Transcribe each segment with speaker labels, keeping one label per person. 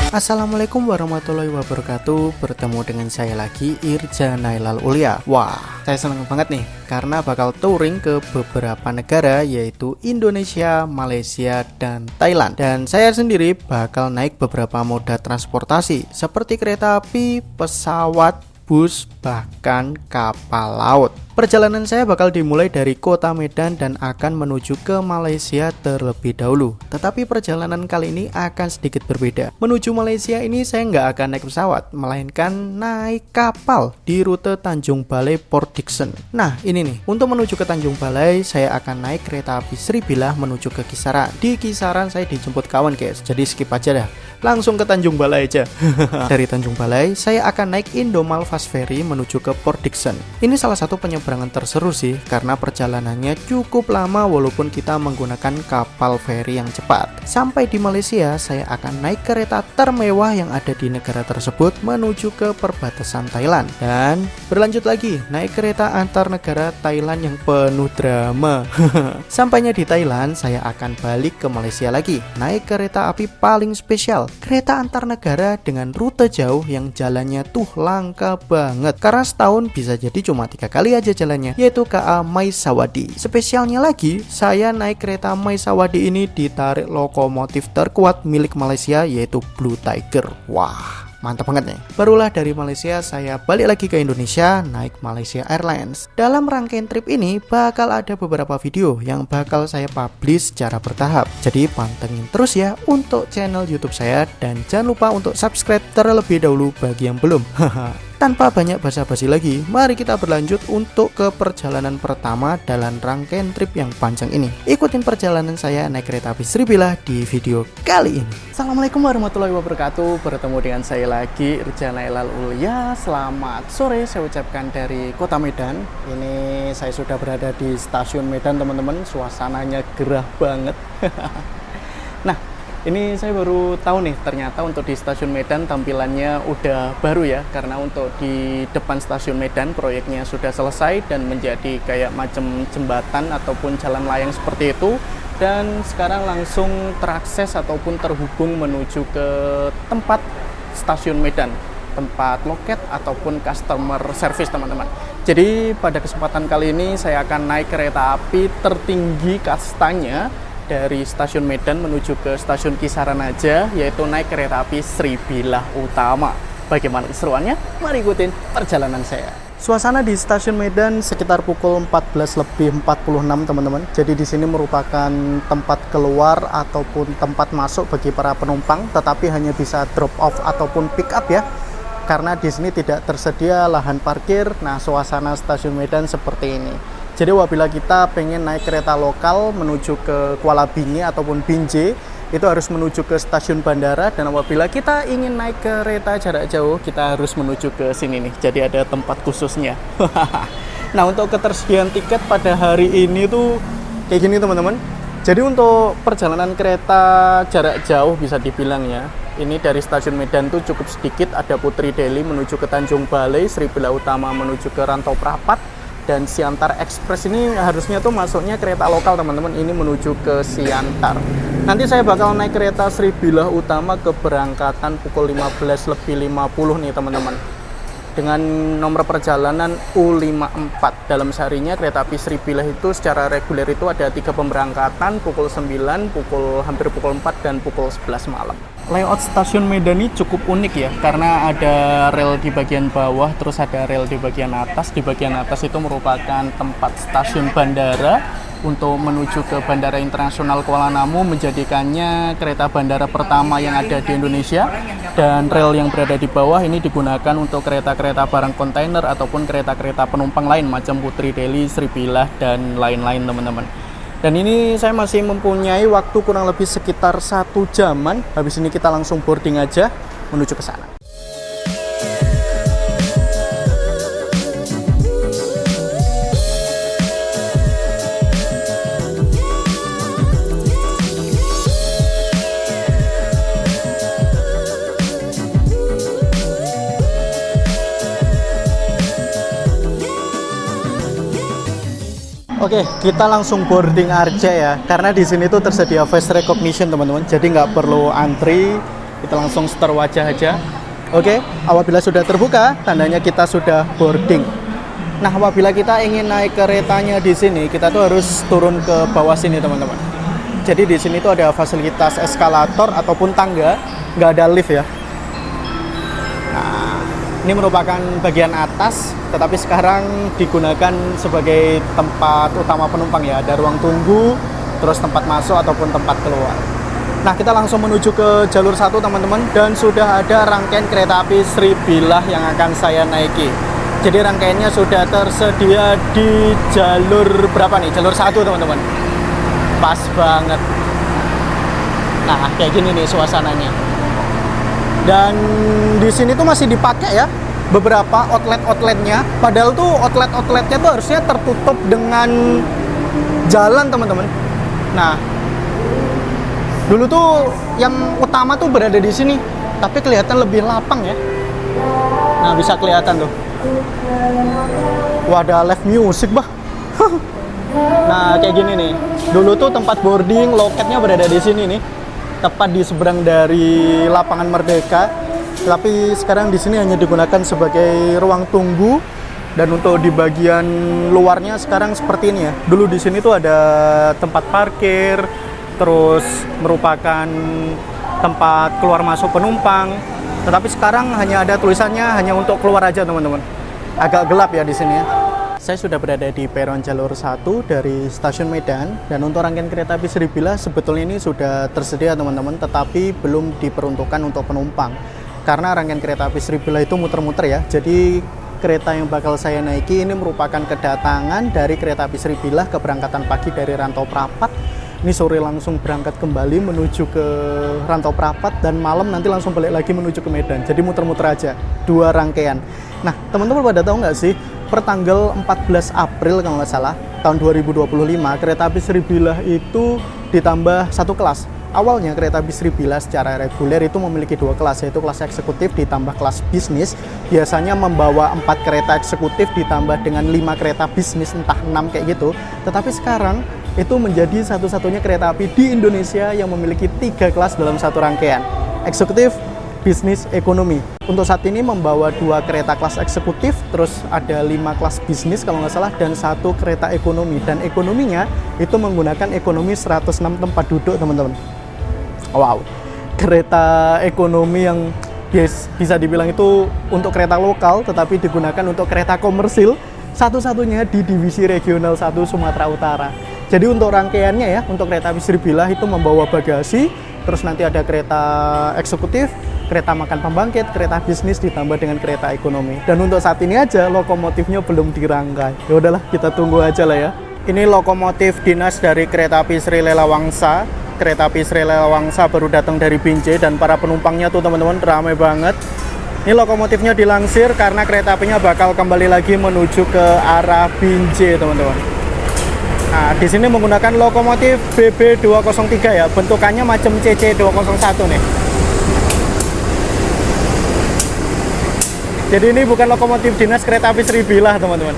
Speaker 1: Assalamualaikum warahmatullahi wabarakatuh. Bertemu dengan saya lagi, Irja Nailal Ulia. Wah, saya senang banget nih karena bakal touring ke beberapa negara, yaitu Indonesia, Malaysia, dan Thailand. Dan saya sendiri bakal naik beberapa moda transportasi seperti kereta api, pesawat, bus, bahkan kapal laut. Perjalanan saya bakal dimulai dari kota Medan dan akan menuju ke Malaysia terlebih dahulu. Tetapi perjalanan kali ini akan sedikit berbeda. Menuju Malaysia ini saya nggak akan naik pesawat, melainkan naik kapal di rute Tanjung Balai Port Dickson. Nah ini nih, untuk menuju ke Tanjung Balai saya akan naik kereta api Sribilah menuju ke Kisaran. Di Kisaran saya dijemput kawan guys, jadi skip aja dah. Langsung ke Tanjung Balai aja. Dari Tanjung Balai saya akan naik Indomaal Fast Ferry menuju ke Port Dickson. Ini salah satu penyeberangan terseru sih, karena perjalanannya cukup lama walaupun kita menggunakan kapal feri yang cepat. Sampai di Malaysia saya akan naik kereta termewah yang ada di negara tersebut menuju ke perbatasan Thailand. Dan berlanjut lagi naik kereta antar negara Thailand yang penuh drama. Sampainya di Thailand saya akan balik ke Malaysia lagi, naik kereta api paling spesial, kereta antar negara dengan rute jauh yang jalannya tuh langka banget, karena setahun bisa jadi cuma 3 kali aja jalannya, yaitu KA Maisawadi. Spesialnya lagi, saya naik kereta Maisawadi ini ditarik lokomotif terkuat milik Malaysia, yaitu Blue Tiger. Wah, mantap banget nih. Barulah dari Malaysia saya balik lagi ke Indonesia naik Malaysia Airlines. Dalam rangkaian trip ini bakal ada beberapa video yang bakal saya publish secara bertahap. Jadi pantengin terus ya untuk channel YouTube saya, dan jangan lupa untuk subscribe terlebih dahulu bagi yang belum. Tanpa banyak basa-basi lagi, mari kita berlanjut untuk ke perjalanan pertama dalam rangkaian trip yang panjang ini. Ikutin perjalanan saya naik kereta api Sribilah di video kali ini. Assalamualaikum warahmatullahi wabarakatuh. Bertemu dengan saya lagi, Irja Nailal Ulia. Selamat sore saya ucapkan dari kota Medan. Ini saya sudah berada di stasiun Medan teman-teman. Suasananya gerah banget. Nah, ini saya baru tahu nih, ternyata untuk di stasiun Medan tampilannya udah baru ya, karena untuk di depan stasiun Medan proyeknya sudah selesai dan menjadi kayak macam jembatan ataupun jalan layang seperti itu, dan sekarang langsung terakses ataupun terhubung menuju ke tempat stasiun Medan, tempat loket ataupun customer service teman-teman. Jadi pada kesempatan kali ini saya akan naik kereta api tertinggi kastanya dari stasiun Medan menuju ke stasiun Kisaran aja, yaitu naik kereta api Sribilah Utama. Bagaimana keseruannya? Mari ikutin perjalanan saya. Suasana di stasiun Medan sekitar pukul 14.46 teman-teman. Jadi di sini merupakan tempat keluar ataupun tempat masuk bagi para penumpang, tetapi hanya bisa drop off ataupun pick up ya. Karena di sini tidak tersedia lahan parkir. Nah, suasana stasiun Medan seperti ini. Jadi apabila kita pengen naik kereta lokal menuju ke Kuala Binge ataupun Binjai, itu harus menuju ke stasiun bandara, dan apabila kita ingin naik kereta jarak jauh, kita harus menuju ke sini nih. Jadi ada tempat khususnya. Nah, untuk ketersediaan tiket pada hari ini tuh kayak gini teman-teman. Jadi untuk perjalanan kereta jarak jauh bisa dibilang ya, ini dari stasiun Medan tuh cukup sedikit. Ada Putri Deli menuju ke Tanjung Balai, Sribilah Utama menuju ke Rantau Prapat, dan Siantar Express ini harusnya tuh masuknya kereta lokal teman-teman, ini menuju ke Siantar. Nanti saya bakal naik kereta Sribilah Utama keberangkatan pukul 15.50 nih teman-teman, dengan nomor perjalanan U54. Dalam seharinya kereta api Sribilah itu secara reguler itu ada 3 pemberangkatan, pukul 9, hampir pukul 4, dan pukul 11 malam. Layout stasiun Medan ini cukup unik ya, karena ada rel di bagian bawah, terus ada rel di bagian atas. Di bagian atas itu merupakan tempat stasiun bandara untuk menuju ke Bandara Internasional Kuala Namu, menjadikannya kereta bandara pertama yang ada di Indonesia. Dan rel yang berada di bawah ini digunakan untuk kereta-kereta barang kontainer ataupun kereta-kereta penumpang lain macam Putri Deli, Sribilah, dan lain-lain teman-teman. Dan ini saya masih mempunyai waktu kurang lebih sekitar 1 jaman. Habis ini kita langsung boarding aja menuju ke sana. Oke, kita langsung boarding aja ya, karena di sini tuh tersedia face recognition teman-teman, jadi nggak perlu antri. Kita langsung setor wajah aja. Oke, apabila sudah terbuka, tandanya kita sudah boarding. Nah, apabila kita ingin naik keretanya di sini, kita tuh harus turun ke bawah sini, teman-teman. Jadi di sini tuh ada fasilitas eskalator ataupun tangga, nggak ada lift ya. Nah, ini merupakan bagian atas, tetapi sekarang digunakan sebagai tempat utama penumpang ya. Ada ruang tunggu, terus tempat masuk ataupun tempat keluar. Nah, kita langsung menuju ke jalur 1, teman-teman, dan sudah ada rangkaian kereta api Sribillah yang akan saya naiki. Jadi rangkaiannya sudah tersedia di jalur berapa nih? Jalur 1, teman-teman. Pas banget. Nah, kayak gini nih suasananya. Dan di sini tuh masih dipakai ya beberapa outlet-outletnya. Padahal tuh outlet-outletnya tuh harusnya tertutup dengan jalan, teman-teman. Nah, dulu tuh yang utama tuh berada di sini, tapi kelihatan lebih lapang ya. Nah, bisa kelihatan tuh. Wah, ada live music, bah. Nah, kayak gini nih. Dulu tuh tempat boarding, loketnya berada di sini nih. Tepat di seberang dari lapangan Merdeka. Tapi sekarang di sini hanya digunakan sebagai ruang tunggu. Dan untuk di bagian luarnya sekarang seperti ini ya. Dulu di sini tuh ada tempat parkir, terus merupakan tempat keluar masuk penumpang. Tetapi sekarang hanya ada tulisannya hanya untuk keluar aja, teman-teman. Agak gelap ya di sini ya. Saya sudah berada di peron jalur 1 dari stasiun Medan, dan untuk rangkaian kereta api Sribillah sebetulnya ini sudah tersedia, teman-teman, tetapi belum diperuntukkan untuk penumpang. Karena rangkaian kereta api Sribillah itu muter-muter ya. Jadi kereta yang bakal saya naiki ini merupakan kedatangan dari kereta api Sribillah, keberangkatan pagi dari Rantau Prapat. Ini sore langsung berangkat kembali menuju ke Rantau Prapat, dan malam nanti langsung balik lagi menuju ke Medan. Jadi muter-muter aja, 2 rangkaian. Nah, teman-teman pada tahu nggak sih, per tanggal 14 April kalau nggak salah, tahun 2025, kereta api Sribillah itu ditambah 1 kelas. Awalnya kereta api Sribillah secara reguler itu memiliki 2 kelas, yaitu kelas eksekutif ditambah kelas bisnis. Biasanya membawa 4 kereta eksekutif ditambah dengan 5 kereta bisnis, entah 6 kayak gitu. Tetapi sekarang itu menjadi satu-satunya kereta api di Indonesia yang memiliki 3 kelas dalam satu rangkaian, eksekutif, bisnis, ekonomi. Untuk saat ini membawa 2 kereta kelas eksekutif, terus ada 5 kelas bisnis kalau nggak salah, dan 1 kereta ekonomi. Dan ekonominya itu menggunakan ekonomi 106 tempat duduk, teman-teman. Wow, kereta ekonomi yang bisa dibilang itu untuk kereta lokal, tetapi digunakan untuk kereta komersil, satu-satunya di divisi regional 1 Sumatera Utara. Jadi untuk rangkaiannya ya, untuk kereta api Sribillah itu membawa bagasi, terus nanti ada kereta eksekutif, kereta makan pembangkit, kereta bisnis ditambah dengan kereta ekonomi. Dan untuk saat ini aja lokomotifnya belum dirangkai. Ya udahlah, kita tunggu aja lah ya. Ini lokomotif dinas dari kereta api Sri Lela Wangsa. Kereta api Sri Lela Wangsa baru datang dari Binjai, dan para penumpangnya tuh, teman-teman, ramai banget. Ini lokomotifnya dilansir karena kereta apinya bakal kembali lagi menuju ke arah Binjai, teman-teman. Nah, di sini menggunakan lokomotif BB203 ya, bentukannya macam CC201 nih. Jadi ini bukan lokomotif dinas kereta api Sribillah, teman-teman.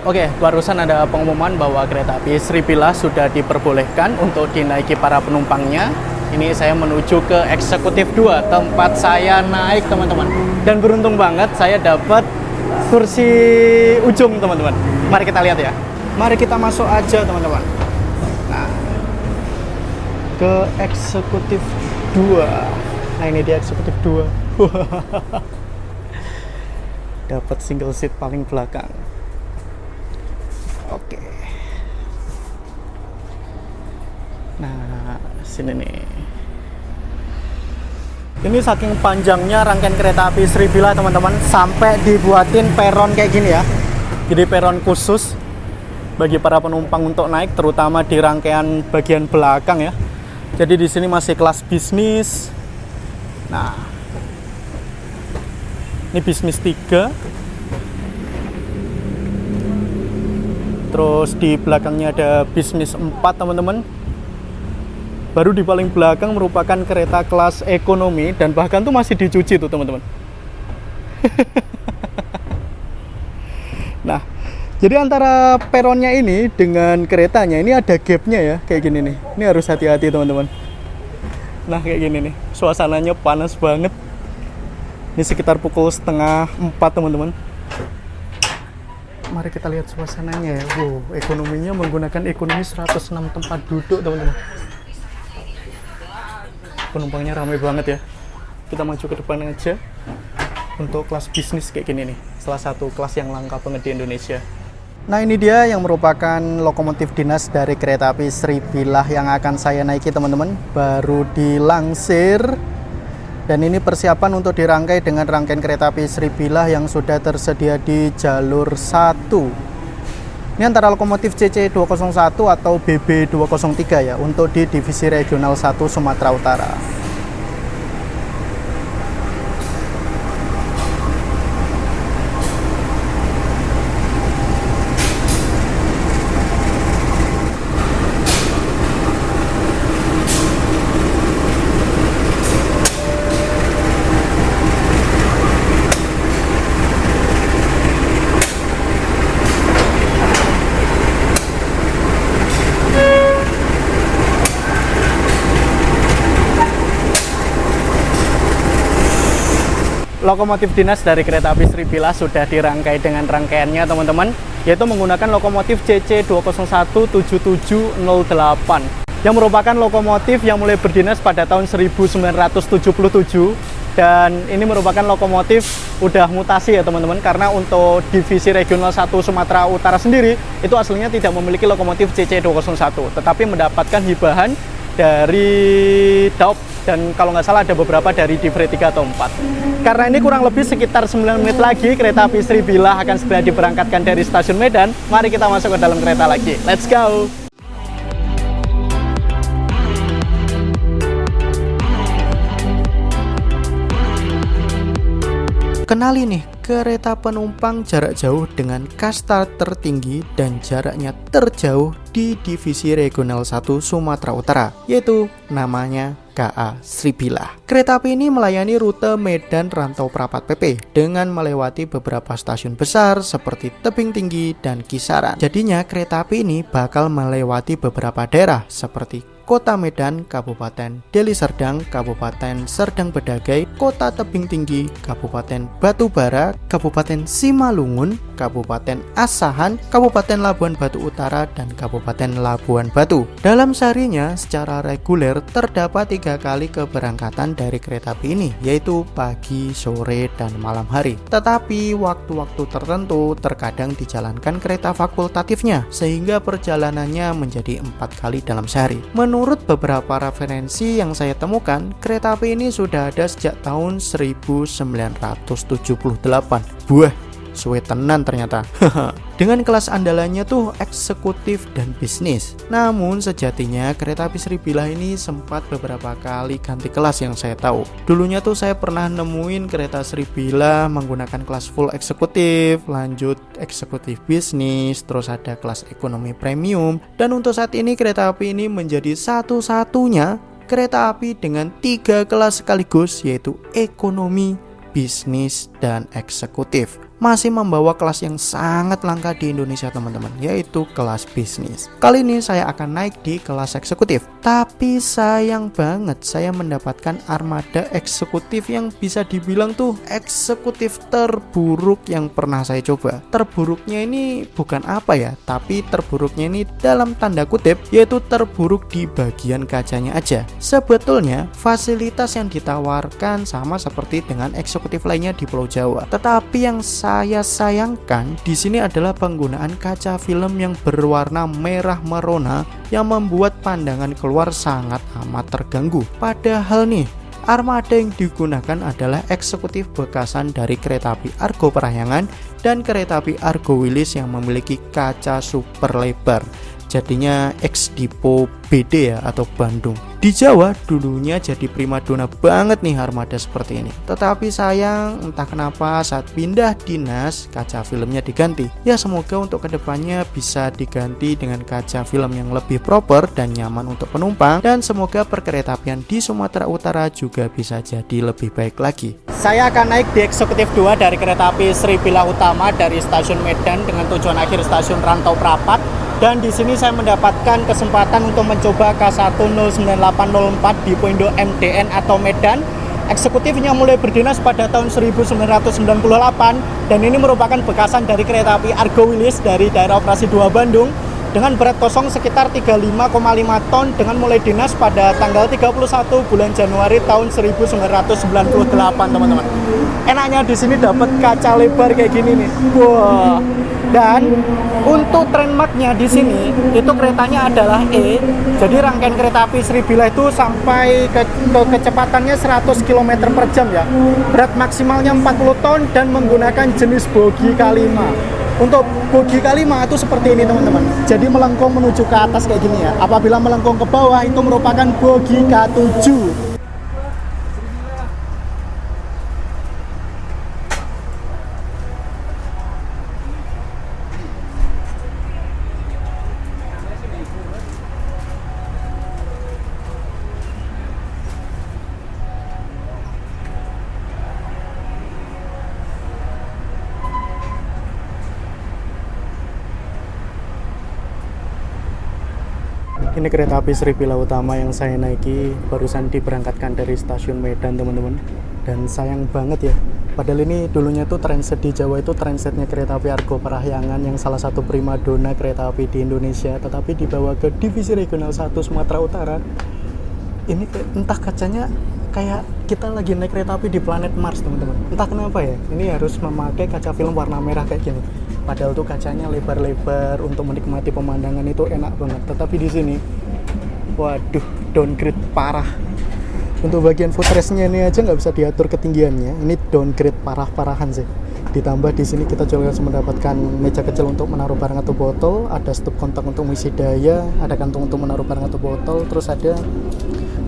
Speaker 1: Oke, barusan ada pengumuman bahwa kereta api Sribillah sudah diperbolehkan untuk dinaiki para penumpangnya. Ini saya menuju ke eksekutif 2, tempat saya naik, teman-teman. Dan beruntung banget saya dapat kursi ujung, teman-teman. Mari kita lihat ya. Mari kita masuk aja, teman-teman. Nah, ke eksekutif 2. Nah, ini dia eksekutif 2. Dapat single seat paling belakang. Oke. Nah, sini nih. Ini saking panjangnya rangkaian kereta api Sribillah, teman-teman, sampai dibuatin peron kayak gini ya. Jadi peron khusus bagi para penumpang untuk naik, terutama di rangkaian bagian belakang ya. Jadi di sini masih kelas bisnis. Nah, ini bisnis 3. Terus di belakangnya ada bisnis 4, teman-teman. Baru di paling belakang merupakan kereta kelas ekonomi, dan bahkan tuh masih dicuci tuh, teman-teman. Nah, jadi antara peronnya ini dengan keretanya ini ada gapnya ya, kayak gini nih. Ini harus hati-hati, teman-teman. Nah kayak gini nih, suasananya panas banget. Ini sekitar pukul 3:30 teman-teman. Mari kita lihat suasananya ya. Wow, ekonominya menggunakan ekonomi 106 tempat duduk teman-teman. Penumpangnya ramai banget ya. Kita maju ke depan aja. Untuk kelas bisnis kayak gini nih, salah satu kelas yang langka banget di Indonesia. Nah ini dia yang merupakan lokomotif dinas dari kereta api Sri Bilah yang akan saya naiki teman-teman. Baru dilansir. Dan ini persiapan untuk dirangkai dengan rangkaian kereta api Sri Bilah yang sudah tersedia di jalur 1. Ini antara lokomotif CC201 atau BB203 ya, untuk di divisi regional 1 Sumatera Utara. Lokomotif dinas dari kereta api Sri Bilah sudah dirangkai dengan rangkaiannya teman-teman, yaitu menggunakan lokomotif CC2017708 yang merupakan lokomotif yang mulai berdinas pada tahun 1977, dan ini merupakan lokomotif udah mutasi ya teman-teman, karena untuk divisi regional 1 Sumatera Utara sendiri itu aslinya tidak memiliki lokomotif CC201, tetapi mendapatkan hibahan dari Daop, dan kalau nggak salah ada beberapa dari Divre 3 atau 4. Karena ini kurang lebih sekitar 9 menit lagi kereta api Sri Bilah akan segera diberangkatkan dari stasiun Medan. Mari kita masuk ke dalam kereta lagi. Let's go! Kenali nih, kereta penumpang jarak jauh dengan kasta tertinggi dan jaraknya terjauh di divisi regional 1 Sumatera Utara, yaitu namanya KA Sri Bilah. Kereta api ini melayani rute Medan Rantau Prapat PP dengan melewati beberapa stasiun besar seperti Tebing Tinggi dan Kisaran. Jadinya kereta api ini bakal melewati beberapa daerah seperti Kota Medan, Kabupaten Deli Serdang, Kabupaten Serdang Bedagai, Kota Tebing Tinggi, Kabupaten Batubara, Kabupaten Simalungun, Kabupaten Asahan, Kabupaten Labuan Batu Utara, dan Kabupaten Labuan Batu. Dalam seharinya secara reguler terdapat 3 kali keberangkatan dari kereta api ini, yaitu pagi, sore, dan malam hari. Tetapi waktu-waktu tertentu terkadang dijalankan kereta fakultatifnya, sehingga perjalanannya menjadi 4 kali dalam sehari. Menurut beberapa referensi yang saya temukan, kereta api ini sudah ada sejak tahun 1978. Buah, suwe tenan ternyata. Dengan kelas andalannya tuh eksekutif dan bisnis. Namun sejatinya kereta api Sri Bilah ini sempat beberapa kali ganti kelas yang saya tahu. Dulunya tuh saya pernah nemuin kereta Sri Bilah menggunakan kelas full eksekutif, lanjut eksekutif bisnis, terus ada kelas ekonomi premium. Dan untuk saat ini kereta api ini menjadi satu-satunya kereta api dengan 3 kelas sekaligus, yaitu ekonomi, bisnis, dan eksekutif. Masih membawa kelas yang sangat langka di Indonesia teman-teman, yaitu kelas bisnis. Kali ini saya akan naik di kelas eksekutif. Tapi sayang banget saya mendapatkan armada eksekutif yang bisa dibilang tuh eksekutif terburuk yang pernah saya coba. Terburuknya ini bukan apa ya, tapi terburuknya ini dalam tanda kutip, yaitu terburuk di bagian kacanya aja. Sebetulnya fasilitas yang ditawarkan sama seperti dengan eksekutif lainnya di Pulau Jawa. Tetapi yang saya sayangkan di sini adalah penggunaan kaca film yang berwarna merah merona yang membuat pandangan keluar sangat amat terganggu. Padahal nih, armada yang digunakan adalah eksekutif bekasan dari kereta api Argo Parahyangan dan kereta api Argo Wilis yang memiliki kaca super lebar. Jadinya ex-dipo BD ya, atau Bandung. Di Jawa dulunya jadi primadona banget nih armada seperti ini. Tetapi sayang entah kenapa saat pindah dinas kaca filmnya diganti. Ya semoga untuk kedepannya bisa diganti dengan kaca film yang lebih proper dan nyaman untuk penumpang. Dan semoga perkeretaapian di Sumatera Utara juga bisa jadi lebih baik lagi. Saya akan naik di eksekutif 2 dari kereta api Sri Bilah Utama dari stasiun Medan dengan tujuan akhir stasiun Rantau Prapat. Dan di sini saya mendapatkan kesempatan untuk mencoba K1 09804 di Poindo MDN atau Medan. Eksekutifnya mulai berdinas pada tahun 1998 dan ini merupakan bekasan dari kereta api Argo Wilis dari daerah operasi 2 Bandung dengan berat kosong sekitar 35,5 ton dengan mulai dinas pada tanggal 31 bulan Januari tahun 1998, teman-teman. Enaknya di sini dapat kaca lebar kayak gini nih. Wah. Dan untuk trainmarknya di sini itu keretanya adalah E. Jadi rangkaian kereta api Sribila itu sampai ke kecepatannya 100 km per jam ya. Berat maksimalnya 40 ton dan menggunakan jenis bogi K5. Untuk bogi K5 itu seperti ini, teman-teman. Jadi melengkung menuju ke atas kayak gini ya. Apabila melengkung ke bawah itu merupakan bogi K7. Ini kereta api Sribila Utama yang saya naiki barusan diberangkatkan dari stasiun Medan, teman-teman. Dan sayang banget ya, padahal ini dulunya tuh transit di Jawa itu transitnya kereta api Argo Parahyangan yang salah satu primadona kereta api di Indonesia, tetapi dibawa ke divisi regional 1 Sumatera Utara. Ini entah kacanya kayak kita lagi naik kereta api di planet Mars, teman-teman. Entah kenapa ya, ini harus memakai kaca film warna merah kayak gini. Padahal tuh kacanya lebar-lebar untuk menikmati pemandangan itu enak banget. Tetapi di sini, waduh, downgrade parah. Untuk bagian footrestnya ini aja nggak bisa diatur ketinggiannya. Ini downgrade parah-parahan sih. Ditambah di sini kita juga harus mendapatkan meja kecil untuk menaruh barang atau botol, ada stop kontak untuk mengisi daya, ada kantung untuk menaruh barang atau botol, terus ada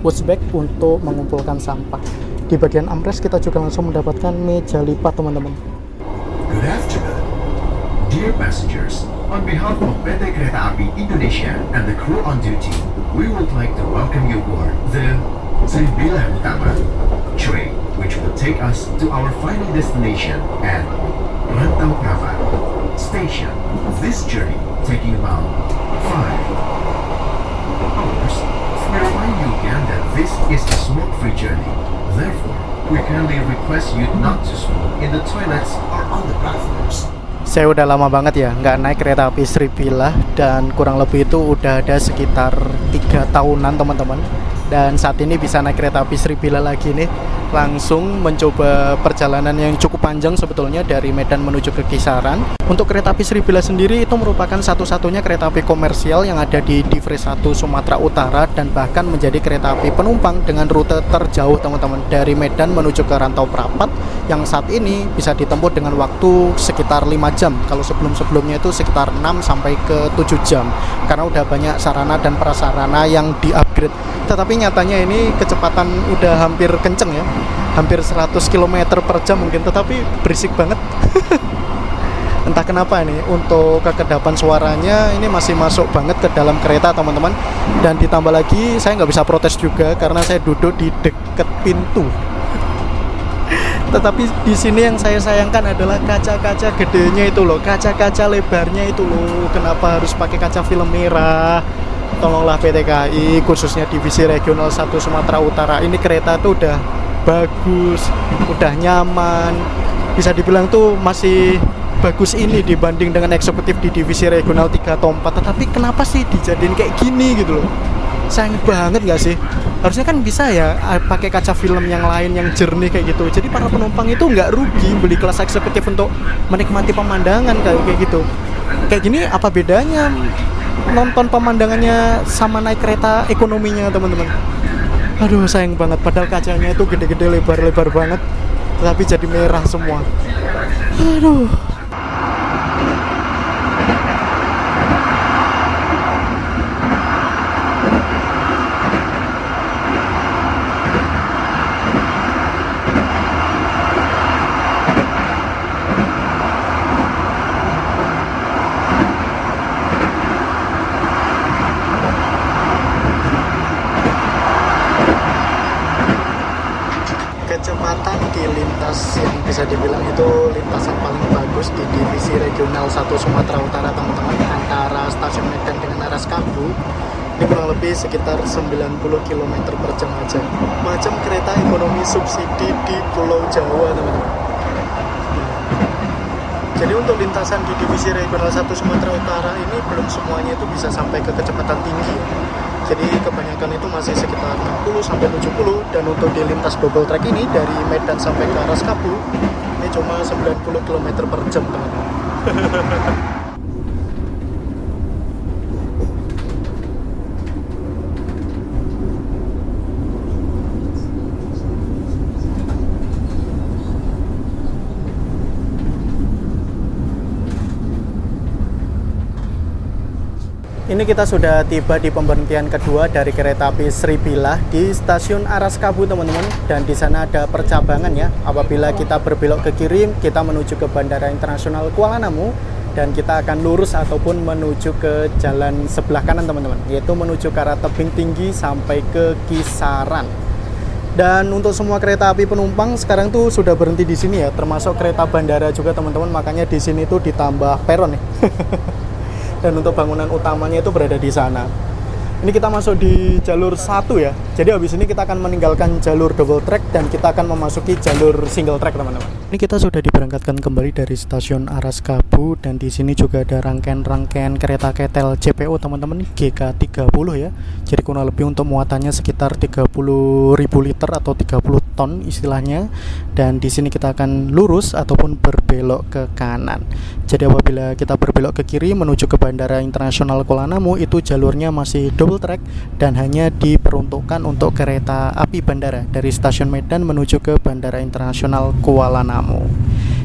Speaker 1: wash bag untuk mengumpulkan sampah. Di bagian armrest kita juga langsung mendapatkan meja lipat, teman-teman.
Speaker 2: Good afternoon. Dear passengers, on behalf of PT Kereta Api Indonesia and the crew on duty, we would like to welcome you aboard the Sribila Utama train, which will take us to our final destination at Rantau Prapat station. This journey taking about 5 hours. We remind you again that this is a smoke-free journey. Therefore, we kindly request you not to smoke in the toilets or on the platforms.
Speaker 1: Saya udah lama banget ya nggak naik kereta api Sribila dan kurang lebih itu udah ada sekitar 3 tahunan, teman-teman. Dan saat ini bisa naik kereta api Sribila lagi nih, langsung mencoba perjalanan yang cukup panjang sebetulnya dari Medan menuju ke Kisaran. Untuk kereta api Sribila sendiri itu merupakan satu-satunya kereta api komersial yang ada di Divre 1 Sumatera Utara dan bahkan menjadi kereta api penumpang dengan rute terjauh, teman-teman, dari Medan menuju ke Rantau Prapat yang saat ini bisa ditempuh dengan waktu sekitar 5 jam. Kalau sebelum-sebelumnya itu sekitar 6 sampai ke 7 jam karena udah banyak sarana dan prasarana yang di-upgrade. Tetapi nyatanya ini kecepatan udah hampir kenceng ya, hampir 100 km per jam mungkin, tetapi berisik banget. Entah kenapa nih, untuk kekedapan suaranya ini masih masuk banget ke dalam kereta, teman-teman. Dan ditambah lagi saya nggak bisa protes juga karena saya duduk di deket pintu. Tetapi di sini yang saya sayangkan adalah kaca-kaca gedenya itu loh, kaca-kaca lebarnya itu loh. Kenapa harus pakai kaca film merah? Tolonglah PT KAI, khususnya divisi regional 1 Sumatera Utara. Ini kereta tuh udah bagus, udah nyaman, bisa dibilang tuh masih bagus ini dibanding dengan eksekutif di divisi regional 3 atau 4. Tetapi kenapa sih dijadiin kayak gini gitu loh? Sayang banget gak sih? Harusnya kan bisa ya pakai kaca film yang lain yang jernih kayak gitu. Jadi para penumpang itu nggak rugi beli kelas eksekutif untuk menikmati pemandangan kayak gitu. Kayak gini apa bedanya nonton pemandangannya sama naik kereta ekonominya, teman-teman? Aduh, sayang banget, padahal kacanya itu gede-gede, lebar-lebar banget, tapi jadi merah semua. Aduh. Kecepatan di lintas yang bisa dibilang itu lintasan paling bagus bagus di divisi regional 1 Sumatera Utara teman-teman, antara stasiun Medan dengan Aras Kabu. Ini kurang lebih sekitar 90 km per jam aja, macam kereta ekonomi subsidi di Pulau Jawa teman-teman. Jadi untuk lintasan di divisi regional 1 Sumatera Utara ini belum semuanya itu bisa sampai ke kecepatan tinggi. Jadi kebanyakan itu masih sekitar 60 sampai 70, dan untuk di lintas double track ini dari Medan sampai ke Aras Kabu ini cuma 90 km per jam teman-teman. Ini kita sudah tiba di pemberhentian kedua dari kereta api Sribilah di stasiun Aras Kabu teman-teman, dan di sana ada percabangan ya. Apabila kita berbelok ke kiri, kita menuju ke Bandara Internasional Kuala Namu, dan kita akan lurus ataupun menuju ke jalan sebelah kanan teman-teman, yaitu menuju ke arah tebing tinggi sampai ke Kisaran. Dan untuk semua kereta api penumpang sekarang tuh sudah berhenti di sini ya, termasuk kereta bandara juga teman-teman. Makanya di sini tuh ditambah peron nih. Dan untuk bangunan utamanya itu berada di sana. Ini kita masuk di jalur 1 ya. Jadi habis ini kita akan meninggalkan jalur double track dan kita akan memasuki jalur single track teman-teman. Ini kita sudah diberangkatkan kembali dari stasiun Aras Kabu, dan di sini juga ada rangkaian-rangkaian kereta ketel JPO teman-teman, GK30 ya. Jadi kurang lebih untuk muatannya sekitar 30.000 liter atau 30 ton istilahnya. Dan di sini kita akan lurus ataupun berbelok ke kanan. Jadi apabila kita berbelok ke kiri menuju ke Bandara Internasional Kuala Namu, itu jalurnya masih double track dan hanya diperuntukkan untuk kereta api bandara dari stasiun Medan menuju ke Bandara Internasional Kuala Namu,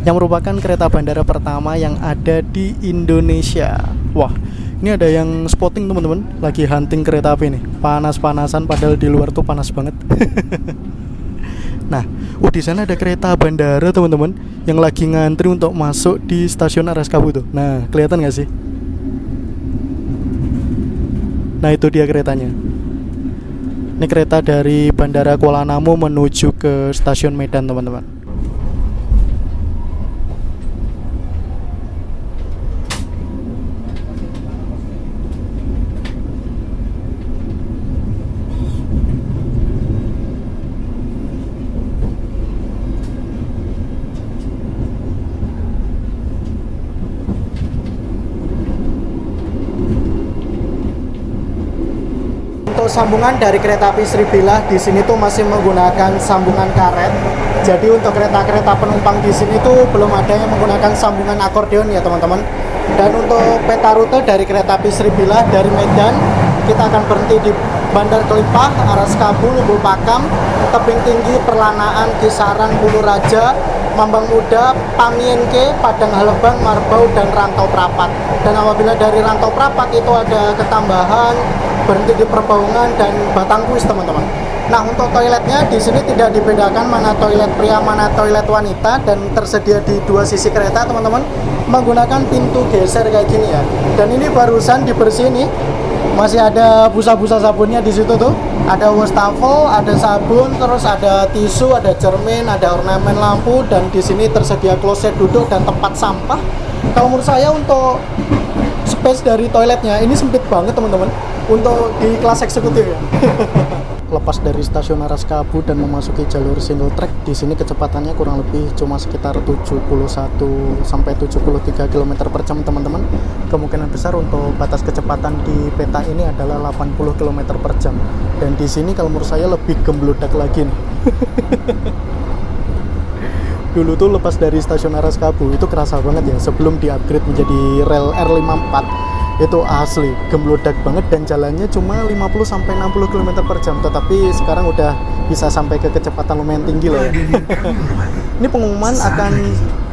Speaker 1: yang merupakan kereta bandara pertama yang ada di Indonesia. Wah, ini ada yang spotting teman-teman, lagi hunting kereta api nih, panas-panasan padahal di luar tuh panas banget. Nah, di sana ada kereta bandara teman-teman yang lagi ngantri untuk masuk di stasiun Aras Kabu tuh. Nah, kelihatan nggak sih? Nah, itu dia keretanya. Ini kereta dari Bandara Kuala Namu menuju ke stasiun Medan teman-teman. Untuk sambungan dari kereta api Sribilah di sini tuh masih menggunakan sambungan karet. Jadi untuk kereta-kereta penumpang di sini tuh belum ada yang menggunakan sambungan akordeon ya teman-teman. Dan untuk peta rute dari kereta api Sribilah dari Medan, kita akan berhenti di Bandar Kelipah, Aras Kabu, Lubuk Pakam, Tebing Tinggi, Perlanaan, Kisaran, Bulu Raja, Mambang Muda, Pamienke, Padang Halebang, Marbau, dan Rantau Prapat. Dan apabila dari Rantau Prapat itu ada ketambahan berhenti di Perbaungan dan Batangkuis teman-teman. Nah, untuk toiletnya di sini tidak dibedakan mana toilet pria mana toilet wanita, dan tersedia di dua sisi kereta teman-teman, menggunakan pintu geser kayak gini ya. Dan ini barusan dibersihin nih, masih ada busa-busa sabunnya di situ tuh. Ada wastafel, ada sabun, terus ada tisu, ada cermin, ada ornamen lampu, dan di sini tersedia kloset duduk dan tempat sampah. Kalau menurut saya untuk space dari toiletnya ini sempit banget teman-teman untuk di kelas eksekutif ya. Lepas dari stasiun Aras Kabu dan memasuki jalur single track, di sini kecepatannya kurang lebih cuma sekitar 71 sampai 73 km per jam teman-teman. Kemungkinan besar untuk batas kecepatan di peta ini adalah 80 km per jam. Dan di sini kalau menurut saya lebih gemblodak lagi nih. Dulu tuh lepas dari stasiun Aras Kabu itu kerasa banget ya, sebelum di-upgrade menjadi rel R54. Itu asli gemblodak banget dan jalannya cuma 50 sampai 60 km per jam, tetapi sekarang udah bisa sampai ke kecepatan lumayan tinggi lah ya. Ini pengumuman akan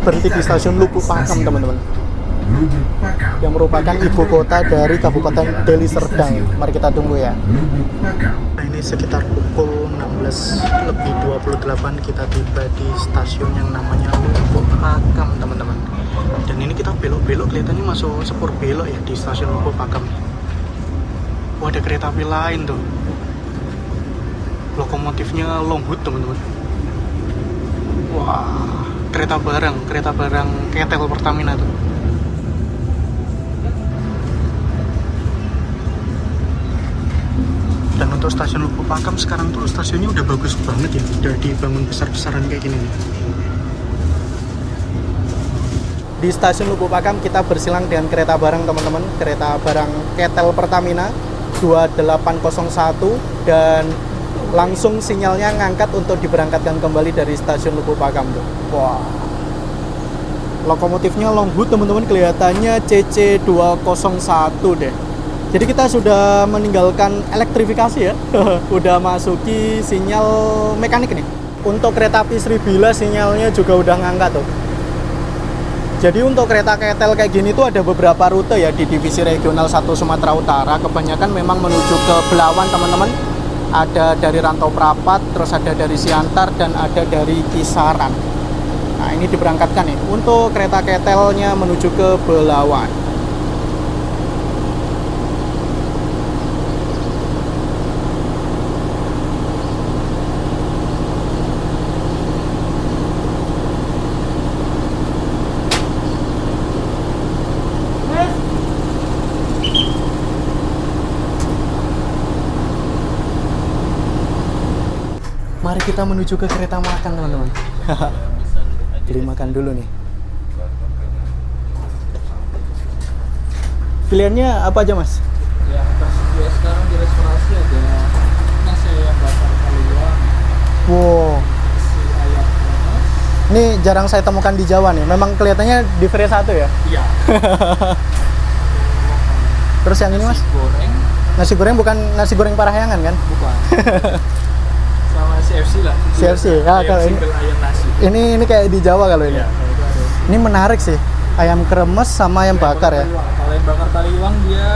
Speaker 1: berhenti di stasiun Lubuk Pakam teman-teman, yang merupakan ibu kota dari Kabupaten Deli Serdang. Mari kita tunggu ya. Nah, ini sekitar pukul 16:28 kita tiba di stasiun yang namanya Lubuk Pakam teman-teman. Dan ini kita belok-belok, kelihatannya masuk sepur belok ya di stasiun Lubuk Pakam. Wah, ada kereta api lain tuh. Lokomotifnya Longhood teman-teman. Wah, kereta barang ketel Pertamina tuh. Dan untuk stasiun Lubuk Pakam sekarang tuh stasiunnya udah bagus banget ya, udah dibangun besar-besaran kayak gini nih. Di stasiun Lubuk Pakam kita bersilang dengan kereta barang teman-teman, kereta barang ketel Pertamina 2801 dan langsung sinyalnya ngangkat untuk diberangkatkan kembali dari stasiun Lubuk Pakam tuh. Wah. Lokomotifnya longboot teman-teman, kelihatannya CC201 deh. Jadi kita sudah meninggalkan elektrifikasi ya. Udah masuki sinyal mekanik nih. Untuk kereta api Sribila sinyalnya juga udah ngangkat tuh. Jadi untuk kereta ketel kayak gini tuh ada beberapa rute ya di divisi regional 1 Sumatera Utara. Kebanyakan memang menuju ke Belawan teman-teman. Ada dari Rantau Prapat, terus ada dari Siantar, dan ada dari Kisaran. Nah ini diberangkatkan nih untuk kereta ketelnya menuju ke Belawan. Mari kita menuju ke kereta makan teman-teman. Beli makan dulu nih. Pilihannya apa aja mas?
Speaker 3: Yang tersedia sekarang di restorasi ada nasi ayam bakar Taliwang,
Speaker 1: Wow,
Speaker 3: nasi ayam kremes.
Speaker 1: ini jarang saya temukan di Jawa nih. Memang kelihatannya di Free 1 ya.
Speaker 3: Iya.
Speaker 1: Terus yang ini mas?
Speaker 3: Goreng,
Speaker 1: Nasi goreng bukan nasi goreng Parahyangan kan?
Speaker 3: bukan. Sama CFC lah.
Speaker 1: CFC, ya,
Speaker 3: Ayam
Speaker 1: kalau ini-
Speaker 3: single ayam nasi.
Speaker 1: Ini kayak di Jawa kalau ini.
Speaker 3: Iya, kalau itu ada.
Speaker 1: Ini menarik sih. Ayam kremes sama ayam bakar ya.
Speaker 3: Taliwang. Kalau ayam bakar Taliwang dia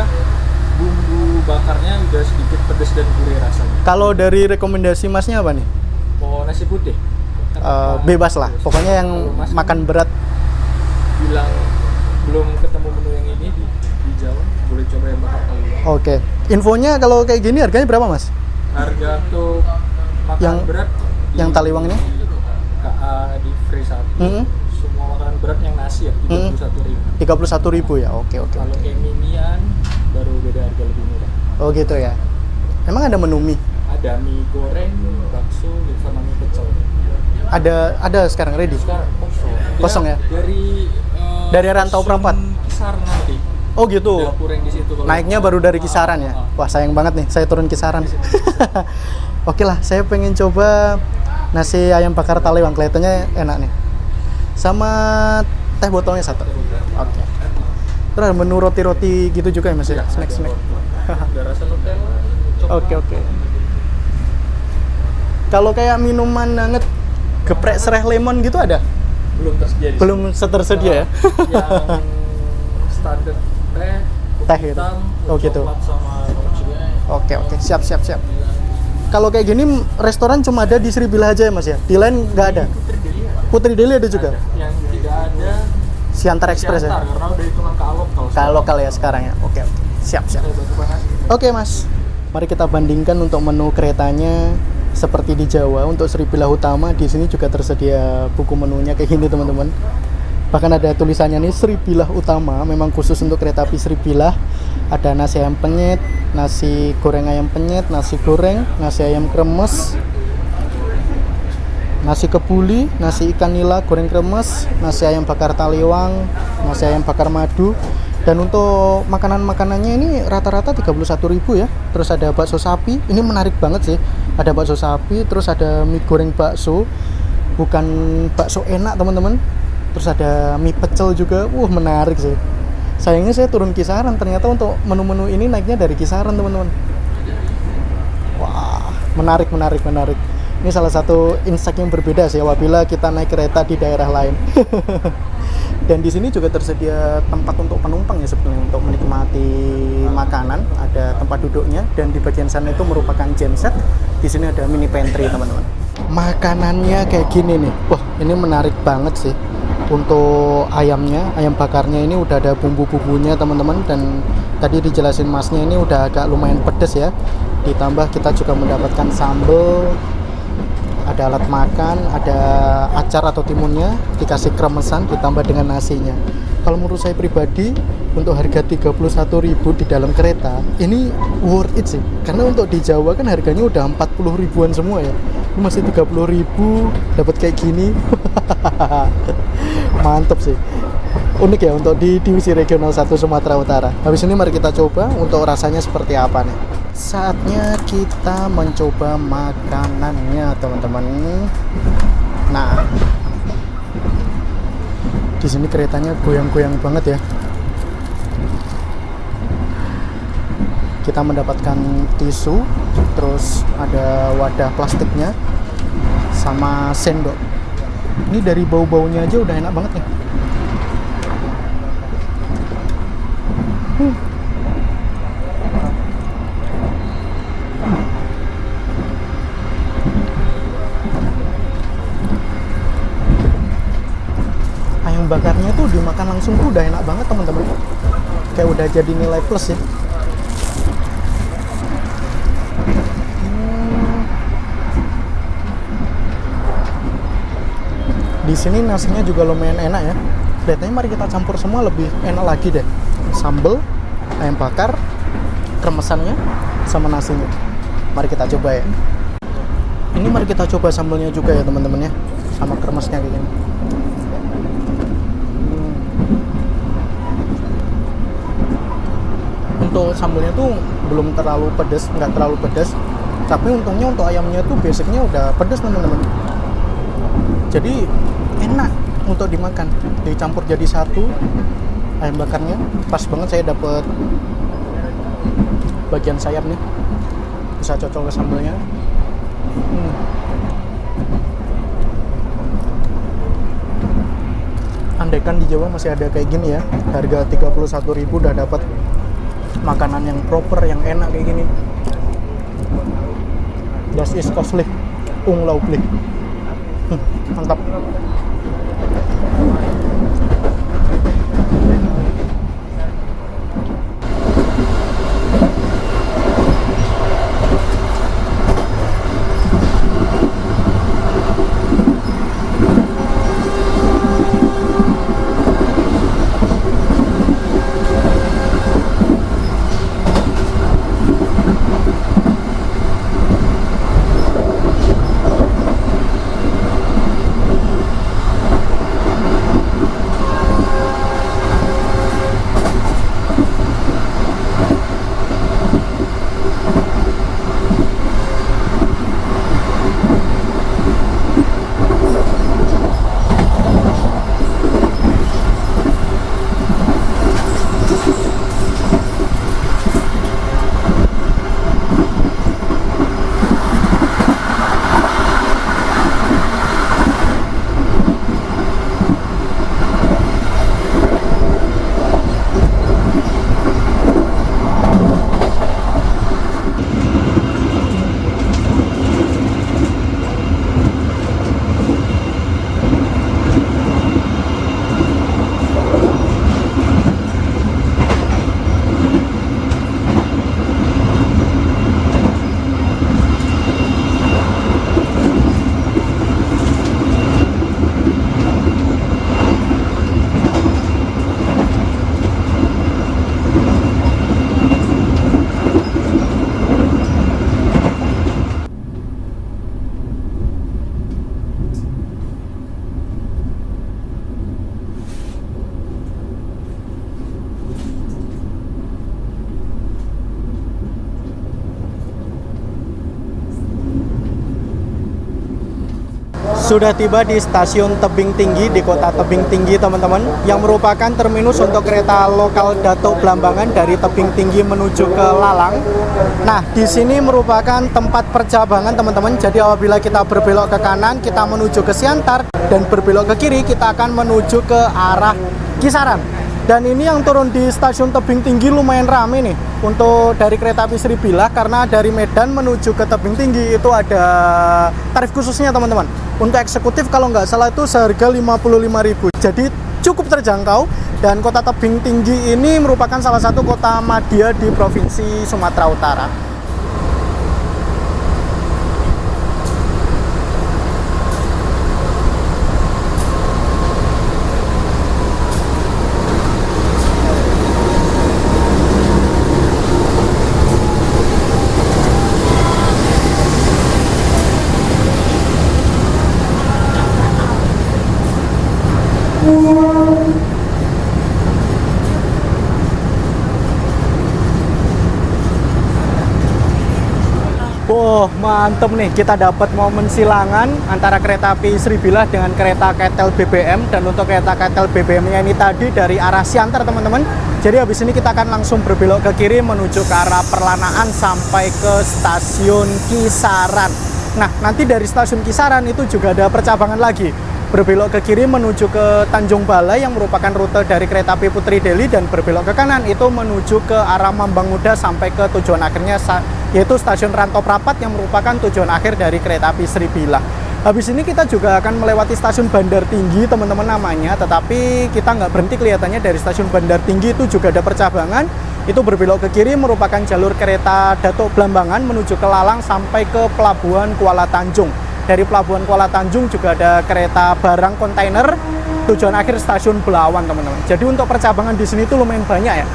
Speaker 3: bumbu bakarnya udah sedikit pedas dan gurih rasanya.
Speaker 1: Kalau dari rekomendasi masnya apa nih?
Speaker 3: Oh, nasi putih.
Speaker 1: Bebas lah. Pokoknya yang
Speaker 3: Kalau Mas
Speaker 1: makan berat.
Speaker 3: bilang belum ketemu menu yang ini di Jawa, boleh coba yang bakar Taliwang.
Speaker 1: Oke. Infonya kalau kayak gini harganya berapa mas?
Speaker 3: Harga untuk makan
Speaker 1: Yang-
Speaker 3: berat
Speaker 1: yang Taliwang ini?
Speaker 3: KA di Free 1
Speaker 1: Mm-hmm.
Speaker 3: semua makanan berat yang nasi ya 31.000.
Speaker 1: 31.000 ya. Oke.
Speaker 3: Kalau kayak minian baru beda harga lebih murah.
Speaker 1: Oh gitu ya. Emang ada menu mie?
Speaker 3: Ada mie goreng, bakso, gitu, sama mie pecel.
Speaker 1: Ada sekarang ready.
Speaker 3: Sekarang kosong.
Speaker 1: Kosong ya? Dari Rantau Prapat?
Speaker 3: Kisaran nanti.
Speaker 1: Oh gitu.
Speaker 3: Dapur yang di situ kalau
Speaker 1: Naiknya baru dari Kisaran ya. Wah sayang banget nih, saya turun Kisaran. Oke lah, saya pengen coba nasi ayam bakar Taliwang, kelihatannya enak nih. Sama teh botolnya satu. Oke. Terus ada menu roti-roti gitu juga ya mas ya? Snack-snack.
Speaker 3: Ada rasa Nutella.
Speaker 1: Oke. Kalau kayak minuman hangat geprek serai lemon gitu ada?
Speaker 3: Belum tersedia di
Speaker 1: Belum tersedia ya?
Speaker 3: yang standar teh,
Speaker 1: Teh gitu.
Speaker 3: hitam,
Speaker 1: Oh, gitu.
Speaker 3: coklat sama cappuccino.
Speaker 1: Oke. Siap. Kalau kayak gini restoran cuma ada di Sribila aja ya mas ya? Di lain nggak ada?
Speaker 3: Putri Deli ya?
Speaker 1: Putri Deli ada juga?
Speaker 3: Yang tidak ada
Speaker 1: Siantar Express ya?
Speaker 3: Siantar, karena udah hitungan KA lokal.
Speaker 1: Kalau lokal ya sekarang ya? Oke. Siap.
Speaker 3: Saya Batu Panas.
Speaker 1: Oke mas, mari kita bandingkan untuk menu keretanya seperti di Jawa. Untuk Sribila Utama di sini juga tersedia buku menunya kayak gini teman-teman. Bahkan ada tulisannya nih Sribila Utama, memang khusus untuk kereta api Sribila. Ada nasi ayam penyet, nasi goreng ayam penyet, nasi goreng, nasi ayam kremes, nasi kebuli, nasi ikan nila goreng kremes, nasi ayam bakar Taliwang, nasi ayam bakar madu. Dan untuk makanan-makanannya ini rata-rata 31.000 ya. Terus ada bakso sapi, ini menarik banget sih. Ada bakso sapi, terus ada mie goreng bakso, bukan bakso enak teman-teman. Terus ada mie pecel juga, menarik sih. Sayangnya saya turun Kisaran, ternyata untuk menu-menu ini naiknya dari Kisaran teman-teman. Wah, menarik. Ini salah satu insight yang berbeda sih apabila kita naik kereta di daerah lain. Dan di sini juga tersedia tempat untuk penumpang ya sebetulnya untuk menikmati makanan, ada tempat duduknya dan di bagian sana itu merupakan genset. Di sini ada mini pantry teman-teman. Makanannya kayak gini nih. Wah, ini menarik banget sih. Untuk ayamnya, ayam bakarnya ini udah ada bumbu-bumbunya teman-teman, dan tadi dijelasin masnya ini udah agak lumayan pedas ya. Ditambah kita juga mendapatkan sambal, Ada alat makan, ada acar atau timunnya, dikasih kremesan, ditambah dengan nasinya. Kalau menurut saya pribadi, untuk harga 31.000 di dalam kereta, ini worth it sih. Karena untuk di Jawa kan harganya udah 40 ribuan semua ya. Ini masih 30.000 dapat kayak gini. Mantep sih. Unik ya untuk di divisi regional 1 Sumatera Utara. Habis ini mari kita coba untuk rasanya seperti apa nih. Saatnya kita mencoba makanannya, teman-teman. Nah, di sini keretanya goyang-goyang banget ya. Kita mendapatkan tisu, terus ada wadah plastiknya, sama sendok. Ini dari bau-baunya aja udah enak banget nih. Ayam bakarnya tuh dimakan langsung tuh udah enak banget, teman-teman. Kayak udah jadi nilai plus ya. Di sini nasinya juga lumayan enak ya. Kelihatannya mari kita campur semua lebih enak lagi deh. Sambal, ayam bakar, kremesannya, sama nasinya. Mari kita coba ya. Ini mari kita coba sambalnya juga ya teman-teman ya, sama kremesnya kayak gini. Untuk sambalnya tuh belum terlalu pedas, nggak terlalu pedas. Tapi untungnya untuk ayamnya tuh basicnya udah pedas teman-teman. Jadi enak untuk dimakan, dicampur jadi satu. Ayam bakarnya pas banget, saya dapet bagian sayap nih, bisa cocok ke sambalnya. Andaikan di Jawa masih ada kayak gini ya, harga 31.000 udah dapat makanan yang proper, yang enak kayak gini. Das ist kostlich, unglaublich. Mantap. Sudah tiba di stasiun Tebing Tinggi di kota Tebing Tinggi teman-teman, yang merupakan terminus untuk kereta lokal Datuk Blambangan dari Tebing Tinggi menuju ke Lalang. Nah, di sini merupakan tempat percabangan teman-teman. Jadi apabila kita berbelok ke kanan kita menuju ke Siantar, dan berbelok ke kiri kita akan menuju ke arah Kisaran. Dan ini yang turun di stasiun Tebing Tinggi lumayan rame nih untuk dari kereta api Sribilah, karena dari Medan menuju ke Tebing Tinggi itu ada tarif khususnya teman-teman. Untuk eksekutif kalau nggak salah itu seharga 55.000. Jadi cukup terjangkau, dan kota Tebing Tinggi ini merupakan salah satu kota madya di Provinsi Sumatera Utara. Mantep nih, kita dapat momen silangan antara kereta api Sribilah dengan kereta KTL BBM. Dan untuk kereta KTL BBM-nya ini tadi dari arah Siantar, teman-teman. Jadi habis ini kita akan langsung berbelok ke kiri menuju ke arah Perlanaan sampai ke stasiun Kisaran. Nah, nanti dari stasiun Kisaran itu juga ada percabangan lagi. Berbelok ke kiri menuju ke Tanjung Balai yang merupakan rute dari kereta api Putri Deli, dan berbelok ke kanan itu menuju ke arah Mambang Muda sampai ke tujuan akhirnya yaitu stasiun Rantau Prapat yang merupakan tujuan akhir dari kereta api Sribilah. Habis ini kita juga akan melewati stasiun Bandar Tinggi, teman-teman namanya, tetapi kita nggak berhenti, kelihatannya dari stasiun Bandar Tinggi itu juga ada percabangan. Itu berbelok ke kiri merupakan jalur kereta Datuk Blambangan menuju ke Lalang sampai ke Pelabuhan Kuala Tanjung. Dari Pelabuhan Kuala Tanjung juga ada kereta barang kontainer tujuan akhir stasiun Belawan, teman-teman. Jadi untuk percabangan di sini tuh lumayan banyak ya.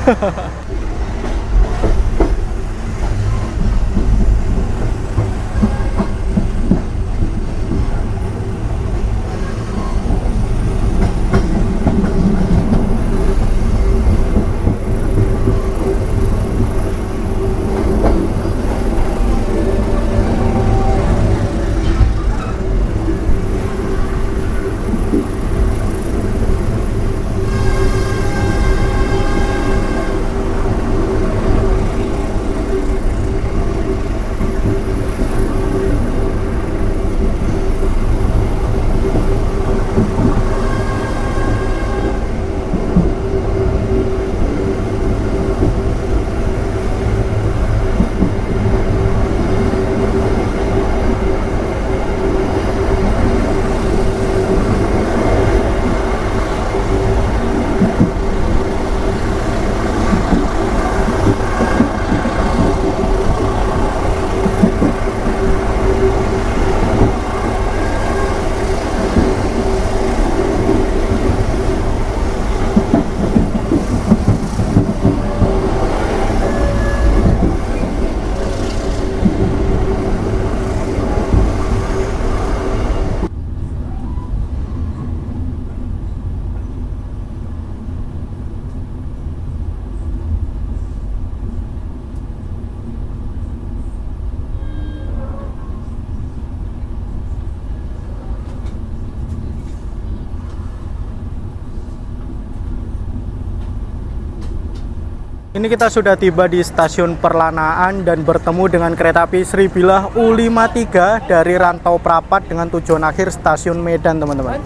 Speaker 1: Ini kita sudah tiba di stasiun Perlanaan dan bertemu dengan kereta api Sribilah U53 dari Rantau Prapat dengan tujuan akhir stasiun Medan, teman-teman.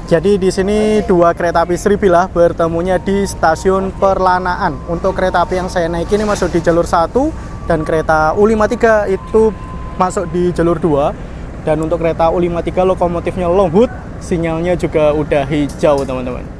Speaker 1: Jadi di sini dua kereta api Sribilah bertemunya di stasiun Perlanaan. Untuk kereta api yang saya naik ini masuk di jalur 1 dan kereta U53 itu masuk di jalur 2. Dan untuk kereta U53 lokomotifnya Longhood, sinyalnya juga udah hijau, teman-teman.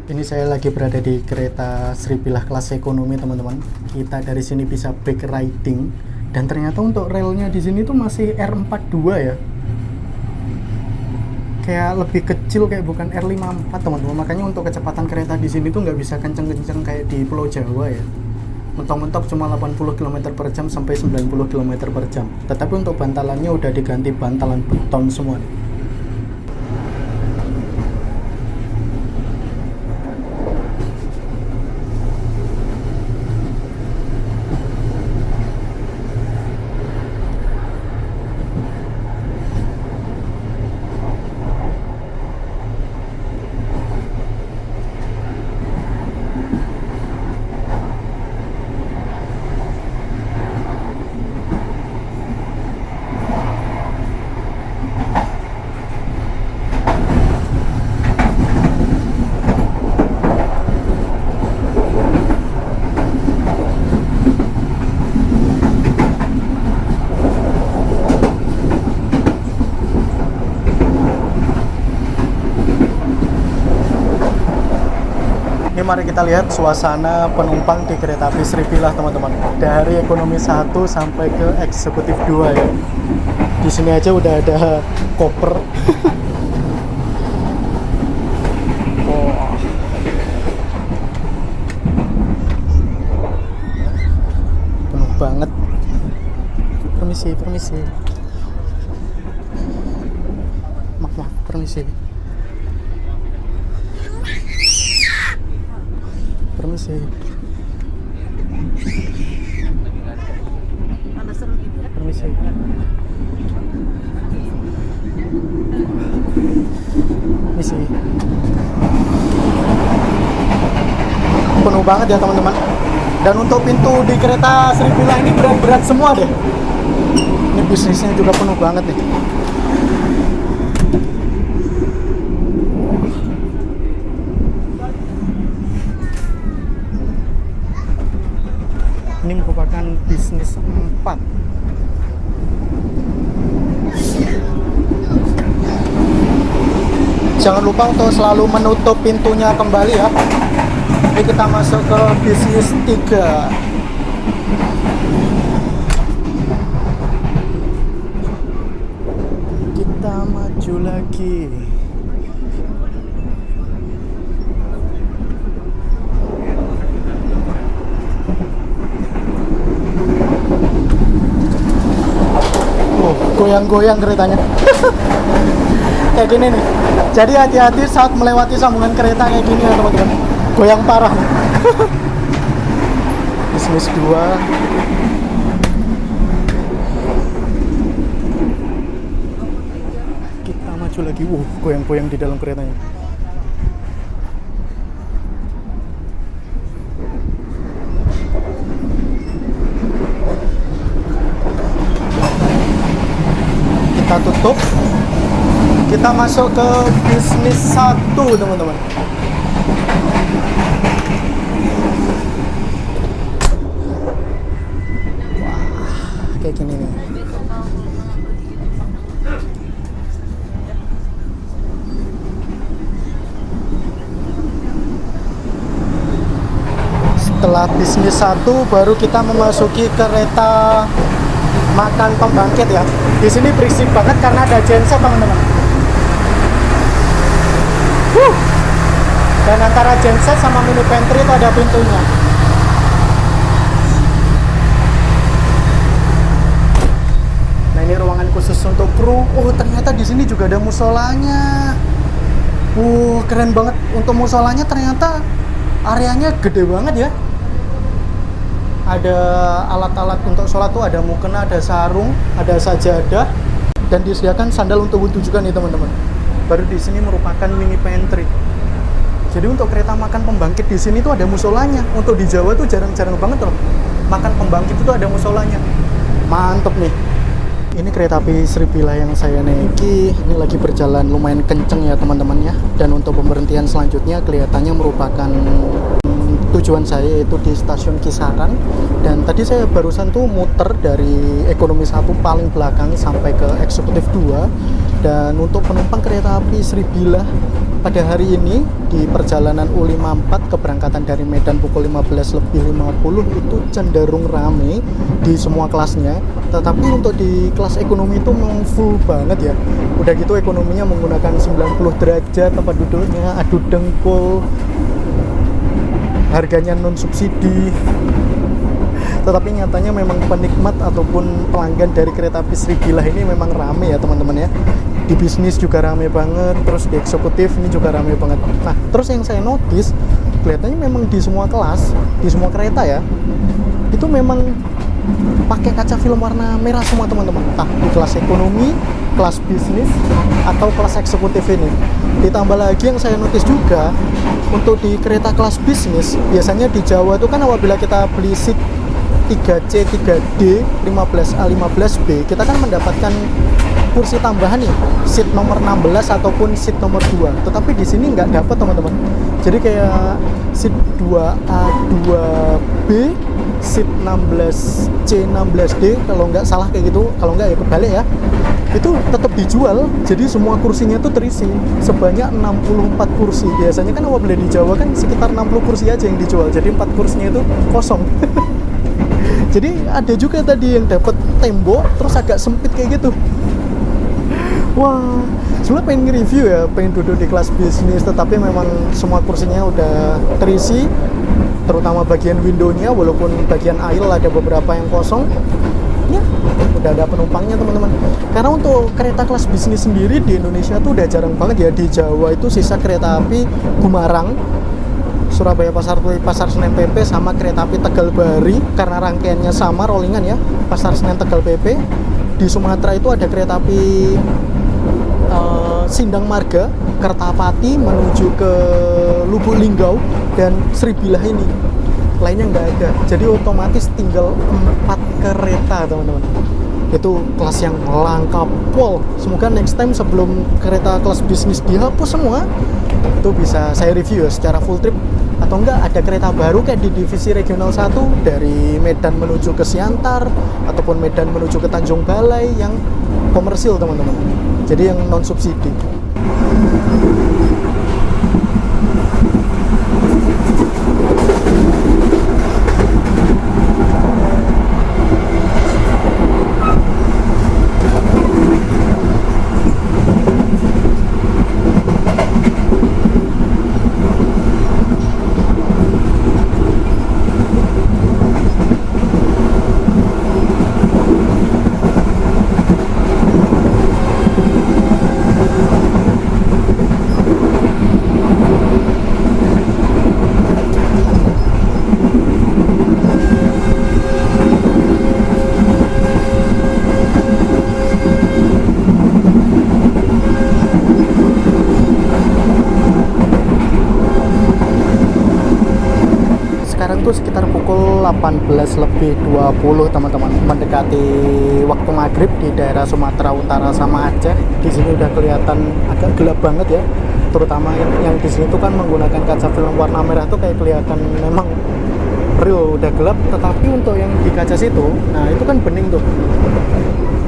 Speaker 1: Ini saya lagi berada di kereta Sribilah kelas ekonomi, teman-teman. Kita dari sini bisa back riding, dan ternyata untuk relnya di sini tuh masih R42 ya. Kayak lebih kecil, kayak bukan R54, teman-teman. Makanya untuk kecepatan kereta di sini tuh nggak bisa kenceng-kenceng kayak di Pulau Jawa ya. Mentok-mentok cuma 80 km per jam sampai 90 km per jam. Tetapi untuk bantalannya udah diganti bantalan beton semua nih. mari kita lihat suasana penumpang di kereta api Sripilah teman-teman. Dari ekonomi 1 sampai ke eksekutif 2 ya. Di sini aja udah ada koper. Wah. Penuh banget. Permisi. Maaf, permisi. Permisi. Penuh banget ya teman-teman. Dan untuk pintu di kereta Sripilah ini berat-berat semua deh. Ini bisnisnya juga penuh banget nih. Ini merupakan bisnis 4. Jangan lupa untuk selalu menutup pintunya kembali ya. Ini kita masuk ke bisnis 3. Kita maju lagi. Goyang-goyang keretanya. Kayak gini nih. Jadi hati-hati saat melewati sambungan kereta kayak gini ya teman-teman. Goyang parah nih. Bisnis 2. Kita maju lagi. Goyang-goyang di dalam keretanya. Kita tutup. Kita masuk ke bisnis 1 teman-teman. Wah, kayak gini nih. Setelah bisnis 1 baru kita memasuki kereta makan pembangkit ya. Di sini berisik banget karena ada genset teman-teman. Dan antara genset sama mini pantry itu ada pintunya. Nah ini ruangan khusus untuk kru. Ternyata di sini juga ada musolanya. Keren banget. Untuk musolanya ternyata areanya gede banget ya. Ada alat-alat untuk sholat tuh, ada mukena, ada sarung, ada sajadah, dan disediakan sandal untuk wudhu juga nih teman-teman. Baru di sini merupakan mini pantry. Jadi untuk kereta makan pembangkit di sini tuh ada musolanya. Untuk di Jawa tuh jarang-jarang banget loh. Makan pembangkit itu ada musolanya. Mantep nih. Ini kereta api Sripilah yang saya naiki. Ini lagi berjalan lumayan kenceng ya teman-teman ya. Dan untuk pemberhentian selanjutnya kelihatannya merupakan tujuan saya yaitu di stasiun Kisaran. Dan tadi saya barusan tuh muter dari ekonomi 1 paling belakang sampai ke eksekutif 2. Dan untuk penumpang kereta api Sripilah pada hari ini di perjalanan U54 keberangkatan dari Medan pukul 15.50 itu cenderung rame di semua kelasnya. Tetapi untuk di kelas ekonomi itu memang full banget ya. Udah gitu ekonominya menggunakan 90 derajat tempat duduknya, adu dengkul, harganya non subsidi. Tetapi nyatanya memang penikmat ataupun pelanggan dari kereta api Sripilah ini memang rame ya teman-teman ya. Di bisnis juga rame banget, terus di eksekutif ini juga rame banget. Nah, terus yang saya notice kelihatannya memang di semua kelas, di semua kereta ya, itu memang pakai kaca film warna merah semua teman-teman. Nah, di kelas ekonomi, kelas bisnis, atau kelas eksekutif ini. Ditambah lagi yang saya notice juga, untuk di kereta kelas bisnis, biasanya di Jawa itu kan apabila kita beli seat 3C, 3D, 15A, 15B, kita kan mendapatkan kursi tambahan nih, seat nomor 16 ataupun seat nomor 2. Tetapi di sini nggak dapat teman-teman. Jadi kayak seat 2A, 2 B seat 16C16D kalau nggak salah kayak gitu, kalau nggak ya kebalik ya, itu tetap dijual. Jadi semua kursinya tuh terisi sebanyak 64 kursi. Biasanya kan apabila di Jawa kan sekitar 60 kursi aja yang dijual, jadi 4 kursinya itu kosong. Jadi ada juga tadi yang dapat tembok terus agak sempit kayak gitu. Wah, sebenarnya pengen nge-review ya, pengen duduk di kelas bisnis, tetapi memang semua kursinya udah terisi, terutama bagian windownya, walaupun bagian aisle ada beberapa yang kosong. Ya, udah ada penumpangnya teman-teman. Karena untuk kereta kelas bisnis sendiri di Indonesia tuh udah jarang banget ya. Di Jawa itu sisa kereta api Gumarang, Surabaya Pasar Turi, Pasar Senen PP, sama kereta api Tegal Bari, karena rangkaiannya sama, rollingan ya, Pasar Senen Tegal PP. Di Sumatera itu ada kereta api Sindang Marga, Kertapati menuju ke Lubuk Linggau dan Sribilah ini. Lainnya nggak ada. Jadi otomatis tinggal 4 kereta teman-teman. Itu kelas yang langka pol. Semoga next time sebelum kereta kelas bisnis dihapus semua, itu bisa saya review ya secara full trip. Atau enggak ada kereta baru kayak di divisi regional 1 dari Medan menuju ke Siantar ataupun Medan menuju ke Tanjung Balai yang komersil teman-teman. Jadi yang non subsidi. Sekarang tuh sekitar pukul 18:20 teman-teman, mendekati waktu maghrib di daerah Sumatera Utara sama Aceh. Di sini udah kelihatan agak gelap banget ya, terutama yang di sini tuh kan menggunakan kaca film warna merah tuh kayak kelihatan memang real udah gelap. Tetapi untuk yang di kaca situ, nah itu kan bening tuh,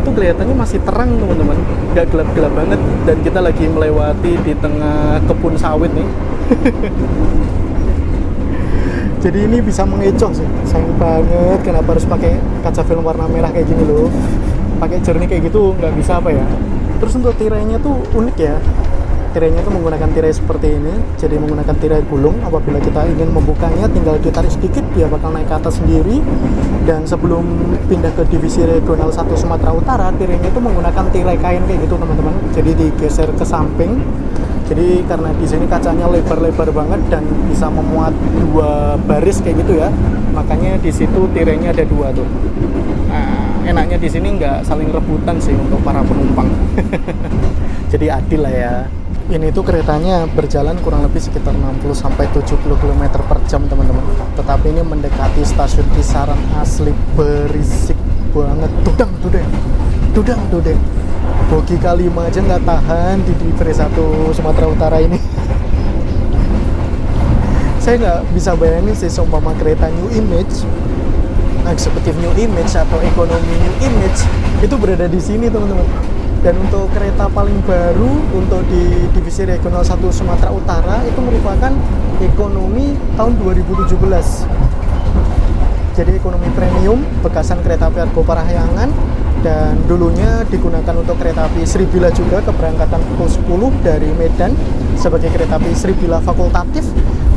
Speaker 1: itu kelihatannya masih terang teman-teman, nggak gelap-gelap banget. Dan kita lagi melewati di tengah kebun sawit nih. Jadi ini bisa mengecoh sih, sayang banget kenapa harus pakai kaca film warna merah kayak gini loh. Pakai jernih kayak gitu nggak bisa apa ya. Terus untuk tirainya tuh unik ya, tirainya tuh menggunakan tirai seperti ini. Jadi menggunakan tirai gulung, apabila kita ingin membukanya tinggal ditarik sedikit, dia bakal naik ke atas sendiri. Dan sebelum pindah ke divisi regional 1 Sumatera Utara, tirainya itu menggunakan tirai kain kayak gitu teman-teman. Jadi digeser ke samping. Jadi karena di sini kacanya lebar-lebar banget dan bisa memuat 2 baris kayak gitu ya, makanya di situ tirainya ada 2 tuh. Nah, enaknya di sini nggak saling rebutan sih untuk para penumpang. Jadi adil lah ya. Ini tuh keretanya berjalan kurang lebih sekitar 60-70 km per jam teman-teman. Tetapi ini mendekati stasiun Kisaran asli berisik banget. Dudang. Bogi K5 aja nggak tahan di Divre 1 Sumatera Utara ini. Saya nggak bisa bayangin sih seumpama kereta New Image, eksekutif New Image atau ekonomi New Image itu berada di sini teman-teman. Dan untuk kereta paling baru untuk di divisi regional 1 Sumatera Utara itu merupakan ekonomi tahun 2017. Jadi ekonomi premium bekasan kereta api Argo Parahyangan, dan dulunya digunakan untuk kereta api Sribilah juga, keberangkatan pukul 10 dari Medan sebagai kereta api Sribilah fakultatif.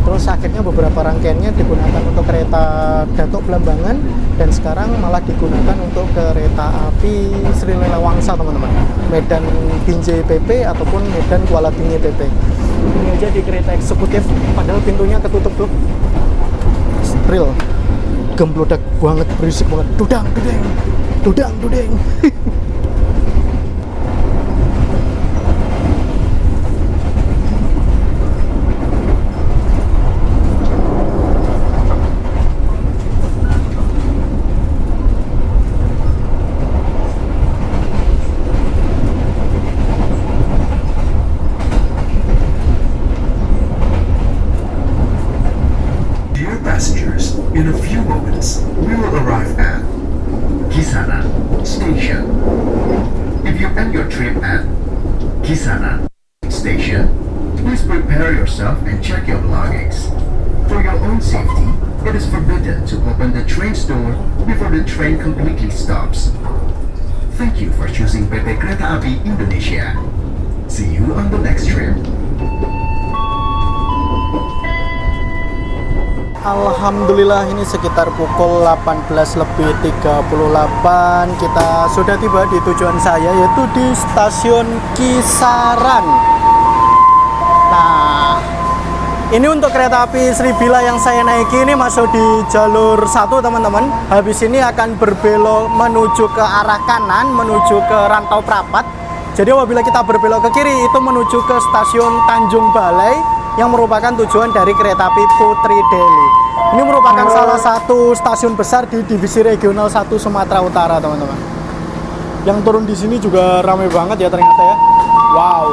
Speaker 1: Terus akhirnya beberapa rangkaiannya digunakan untuk kereta Datuk Belambangan, dan sekarang malah digunakan untuk kereta api Sri Lela Wangsa teman-teman, Medan Binjai PP ataupun Medan Kuala Binjai PP. Ini aja di kereta eksekutif, padahal pintunya ketutup tuh. Real gemblodak banget, berisik banget, dudang.
Speaker 2: Dear passengers, in a few few moments, we will arrive at Kisaran Station. If you end your trip at Kisaran Station, please prepare yourself and check your belongings. For your own safety, it is forbidden to open the train's door before the train completely stops. Thank you for choosing PT Kereta Api Indonesia. See you on the next trip.
Speaker 1: Alhamdulillah ini sekitar pukul 18:38 kita sudah tiba di tujuan saya, yaitu di stasiun Kisaran. Nah, ini untuk kereta api Sribila yang saya naiki ini masuk di jalur 1 teman-teman. Habis ini akan berbelok menuju ke arah kanan, menuju ke Rantau Prapat. Jadi apabila kita berbelok ke kiri itu menuju ke stasiun Tanjung Balai yang merupakan tujuan dari kereta api Putri Delhi. Ini merupakan salah satu stasiun besar di Divisi Regional 1 Sumatera Utara, teman-teman. Yang turun di sini juga ramai banget ya ternyata ya. Wow.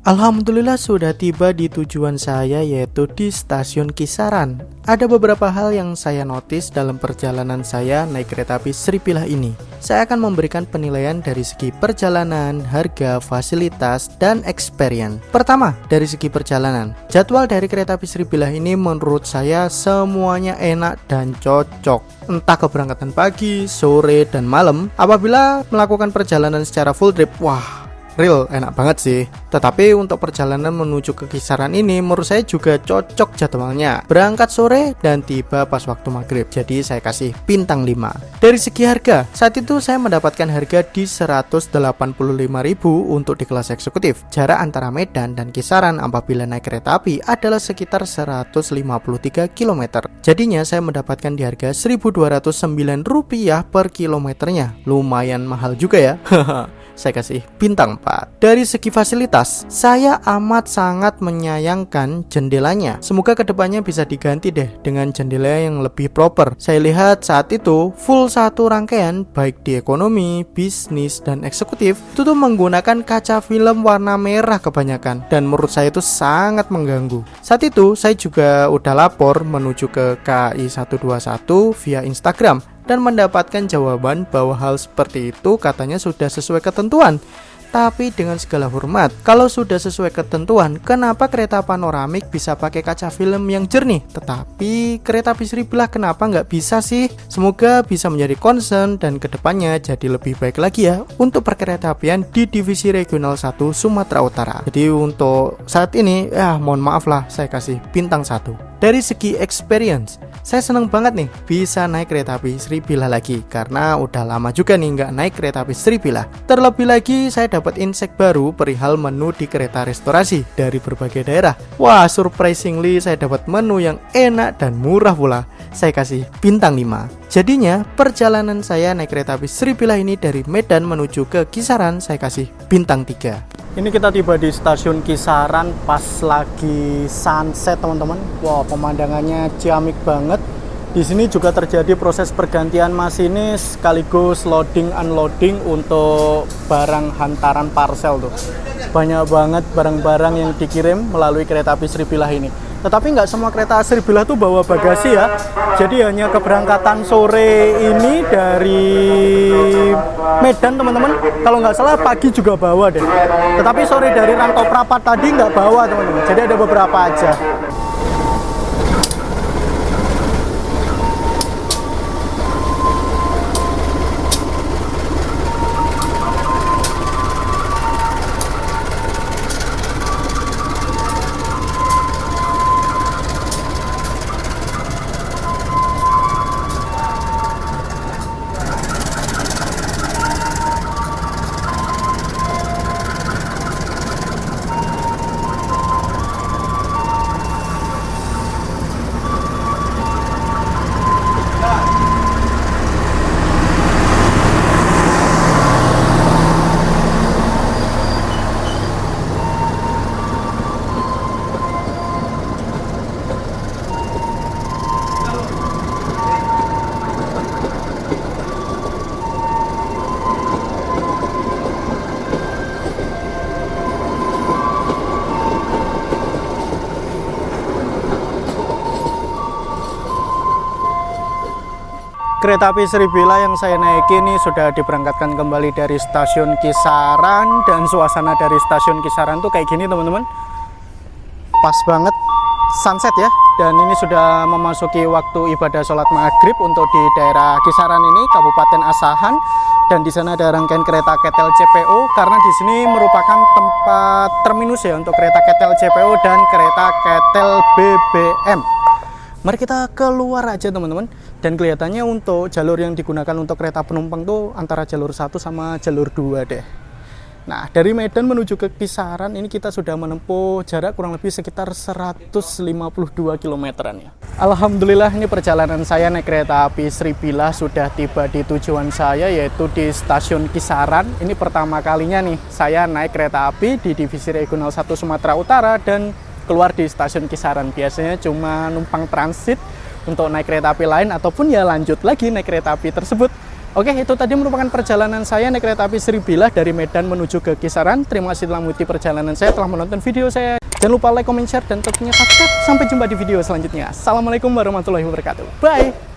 Speaker 1: Alhamdulillah sudah tiba di tujuan saya, yaitu di stasiun Kisaran. Ada beberapa hal yang saya notice dalam perjalanan saya naik kereta api Sribila ini. Saya akan memberikan penilaian dari segi perjalanan, harga, fasilitas, dan experience. Pertama, dari segi perjalanan. Jadwal dari kereta api Sribila ini menurut saya semuanya enak dan cocok. Entah keberangkatan pagi, sore, dan malam. Apabila melakukan perjalanan secara full trip, wah, real enak banget sih. Tetapi untuk perjalanan menuju ke Kisaran ini menurut saya juga cocok jadwalnya. Berangkat sore dan tiba pas waktu maghrib. Jadi saya kasih bintang 5. Dari segi harga, saat itu saya mendapatkan harga di 185.000 untuk di kelas eksekutif. Jarak antara Medan dan Kisaran apabila naik kereta api adalah sekitar 153 km. Jadinya saya mendapatkan di harga Rp1.209 per kilometernya. Lumayan mahal juga ya. Saya kasih bintang 4. Dari segi fasilitas, saya amat sangat menyayangkan jendelanya. Semoga kedepannya bisa diganti deh dengan jendela yang lebih proper. Saya lihat saat itu full satu rangkaian, baik di ekonomi, bisnis, dan eksekutif, itu tuh menggunakan kaca film warna merah kebanyakan. Dan menurut saya itu sangat mengganggu. Saat itu saya juga udah lapor menuju ke KAI 121 via Instagram dan mendapatkan jawaban bahwa hal seperti itu katanya sudah sesuai ketentuan. Tapi dengan segala hormat, kalau sudah sesuai ketentuan, kenapa kereta panoramik bisa pakai kaca film yang jernih, tetapi kereta api Sribila kenapa nggak bisa sih? Semoga bisa menjadi concern dan kedepannya jadi lebih baik lagi ya untuk perkeretaapian di Divisi Regional 1 Sumatera Utara. Jadi untuk saat ini, ya mohon maaf lah, saya kasih bintang 1. Dari segi experience, saya seneng banget nih bisa naik kereta api Sribila lagi, karena udah lama juga nih nggak naik kereta api Sribila. Terlebih lagi saya dapat insight baru perihal menu di kereta restorasi dari berbagai daerah. Wah, surprisingly saya dapat menu yang enak dan murah pula. Saya kasih bintang 5. Jadinya perjalanan saya naik kereta api Sribila ini dari Medan menuju ke Kisaran saya kasih bintang 3. Ini kita tiba di stasiun Kisaran pas lagi sunset, teman-teman. Wow, pemandangannya ciamik banget. Di sini juga terjadi proses pergantian masinis sekaligus loading unloading untuk barang hantaran parcel tuh. Banyak banget barang-barang yang dikirim melalui kereta api Sribila ini. Tetapi nggak semua kereta Sribila tuh bawa bagasi ya. Jadi hanya keberangkatan sore ini dari Medan, teman-teman. Kalau nggak salah pagi juga bawa deh. Tetapi sore dari Rantau Prapat tadi nggak bawa, teman-teman. Jadi ada beberapa aja. Kereta api Sribila yang saya naiki ini sudah diberangkatkan kembali dari stasiun Kisaran, dan suasana dari stasiun Kisaran tuh kayak gini teman-teman. Pas banget sunset ya, dan ini sudah memasuki waktu ibadah sholat maghrib untuk di daerah Kisaran ini, Kabupaten Asahan. Dan di sana ada rangkaian kereta KTL CPO, karena di sini merupakan tempat terminus ya untuk kereta KTL CPO dan kereta KTL BBM. Mari kita keluar aja teman-teman. Dan kelihatannya untuk jalur yang digunakan untuk kereta penumpang tuh antara jalur 1 sama jalur 2 deh. Nah, dari Medan menuju ke Kisaran ini kita sudah menempuh jarak kurang lebih sekitar 152 kilometeran ya. Alhamdulillah ini perjalanan saya naik kereta api Sribila sudah tiba di tujuan saya, yaitu di stasiun Kisaran. Ini pertama kalinya nih saya naik kereta api di divisi regional 1 Sumatera Utara dan keluar di stasiun Kisaran. Biasanya cuma numpang transit untuk naik kereta api lain ataupun ya lanjut lagi naik kereta api tersebut. Oke, itu tadi merupakan perjalanan saya naik kereta api Sribila dari Medan menuju ke Kisaran. Terima kasih telah mengikuti perjalanan saya, telah menonton video saya. Jangan lupa like, comment, share, dan tentunya subscribe. Sampai jumpa di video selanjutnya. Assalamualaikum warahmatullahi wabarakatuh. Bye!